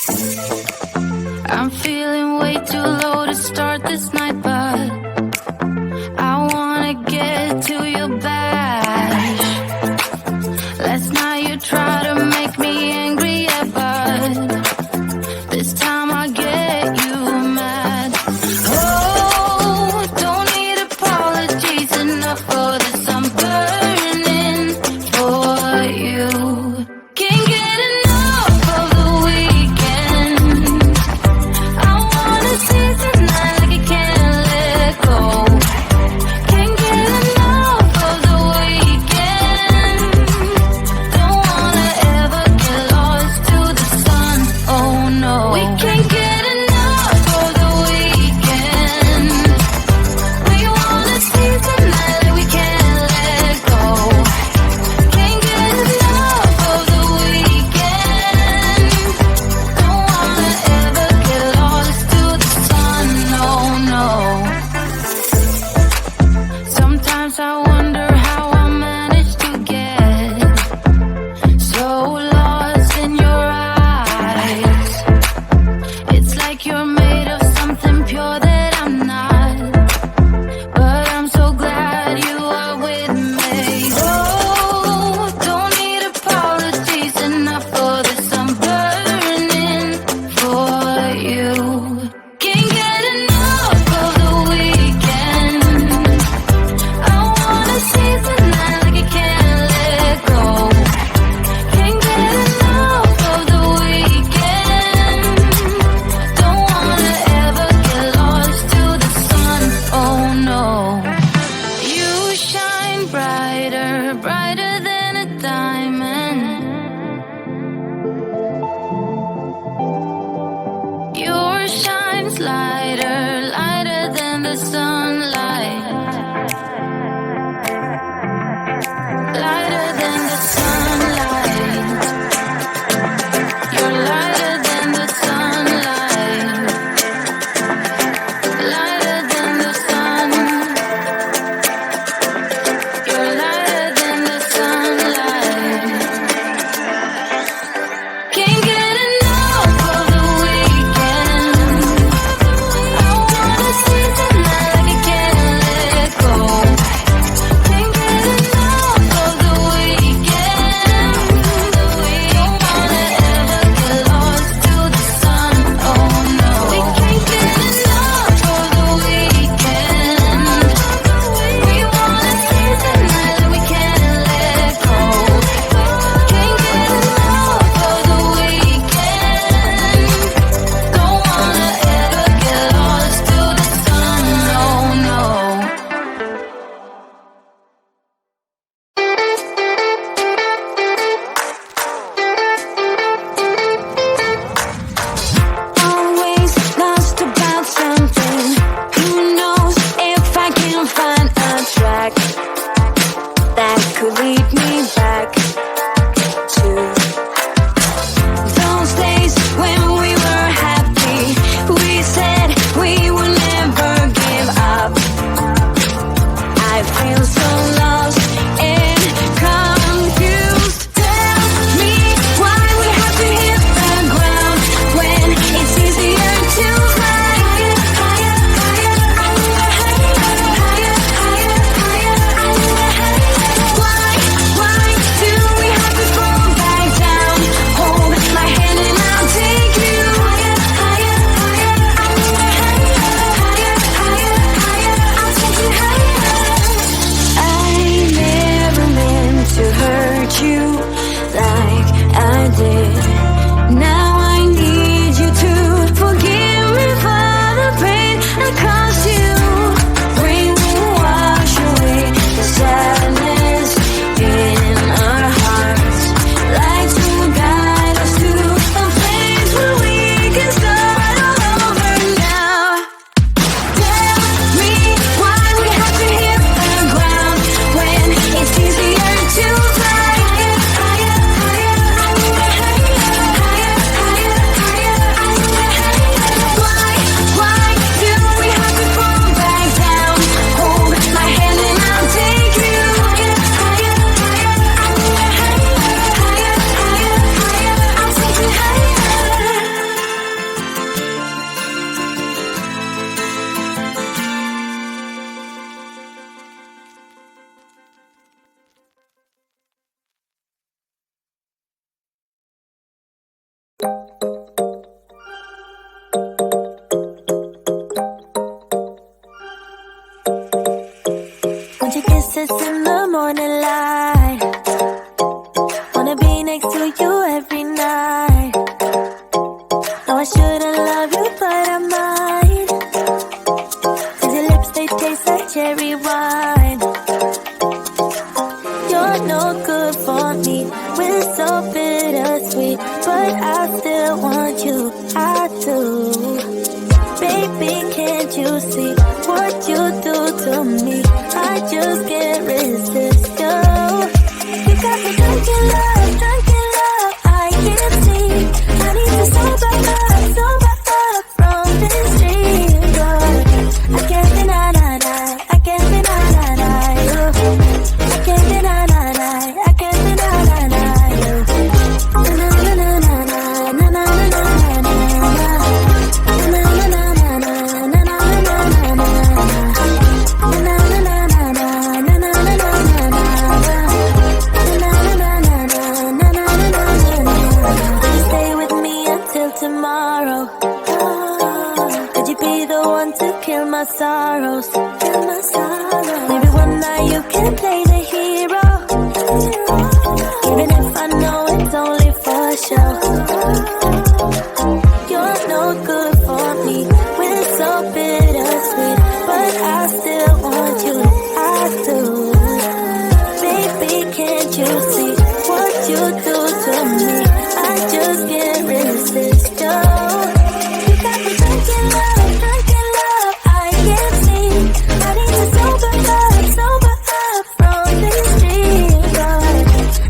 I'm feeling way too low to start this night, but I wanna get to your bash. Last night you tried to make me angry, yeah, but this time I get you mad. Oh, don't need apologies enough for this. I'm burning for you. Can't get enough of the weekend. I wanna seize the night like I can't let go. Can't get enough of the weekend. Don't wanna ever get lost to the sun. Oh no, we can't get enough of the weekend. We wanna seize the night like we can't let go. Can't get enough of the weekend. Don't wanna ever get lost to the sun. No, no. Sometimes I wonder how I managed to get so lost in your eyes. It's like you're made of something pure that I'm not, but I'm so glad you are with me. Oh, don't need apologies enough for this. I'm burning for you. Can't get enough of the weekend. I wanna seize the night like I can't let go. Can't get enough of the weekend. Don't wanna ever get lost to the sun. Oh no. You shine brighter, brighter than a diamond. Yours shines lighter, lighter than the sunlight. Lighter than the sunlight. You're lighter than the sunlight. Lighter than the sun. You're lighter than the sunlight. Can't get enough of the weekend. I wanna seize the night like I can't let go. Can't get enough of the weekend. Don't wanna ever get lost to the sun. Oh no, we can't get enough of the weekend. We wanna seize the night like we can't let go. Can't get enough of the weekend. Don't wanna ever get lost to the sun. No, no. Always lost about something. Who knows if I can find a track that could lead me back to those days when we were happy. We said we would never give up. I feel so lost and confused. Tell me why we have to hit the ground when it's easier to fly. Higher, higher, higher, higher, higher, higher, higher, higher. Why do we Want your kisses in the morning light. Wanna be next to you every night. No, I shouldn't love you, but I might. 'Cause your lips, they taste like cherry wine. You're no good for me. We're so bittersweet, but I still want you. I do. Baby, can't you see what you do to me? I just can't resist you. You got me drunk in love, I can't see. I need to sober up from this dream, but I can't deny, I can't deny you. I can't deny, I can't deny you. Na na na na na na na na na tomorrow. Could you be the one to kill my sorrows? Maybe one night you can play the hero, even if I know it's only for show. You're no good for me. We're so bittersweet, but I still want you. I do. Baby, can't you see what you do to me? I just can't resist you. You got me drunk in love, I can't see. I need to sober up from this dream, but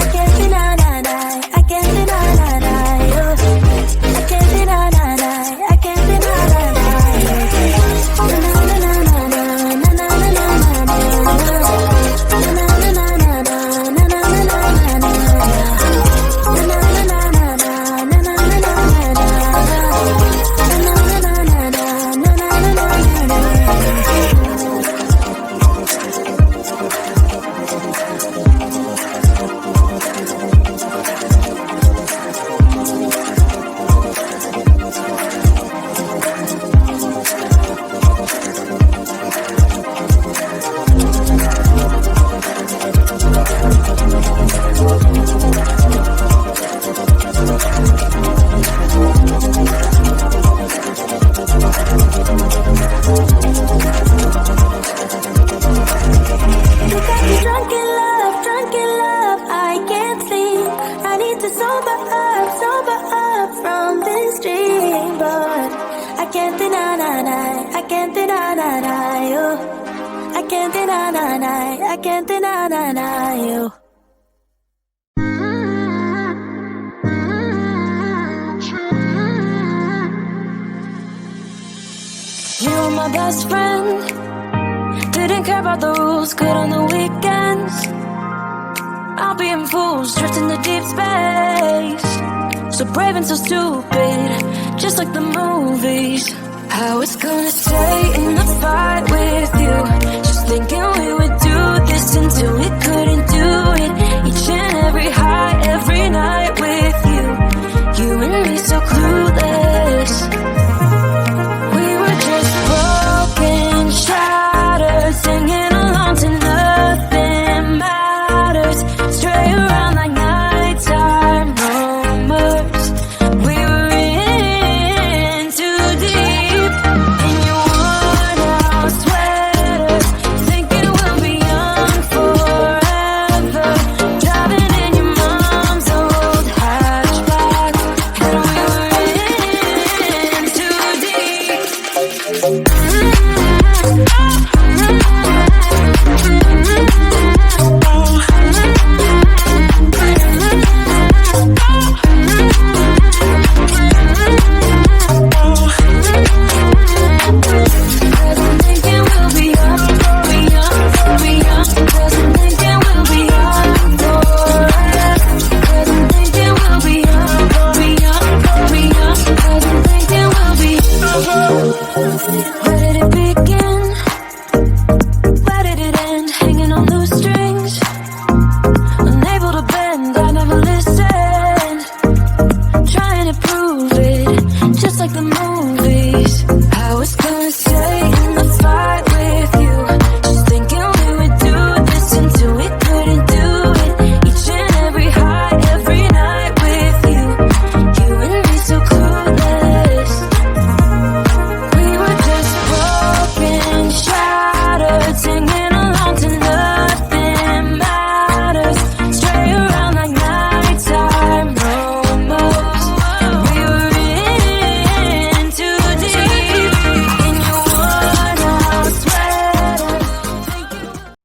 I can't deny, I can't deny you. I can't deny, I can't deny you. Na na na na na na na na na na I can't deny you. You were my best friend. Didn't care about the rules, good on the weekends. I'll be in fools, drifting to deep space. So brave and so stupid, just like the movies. How it's gonna stay in the fight with you.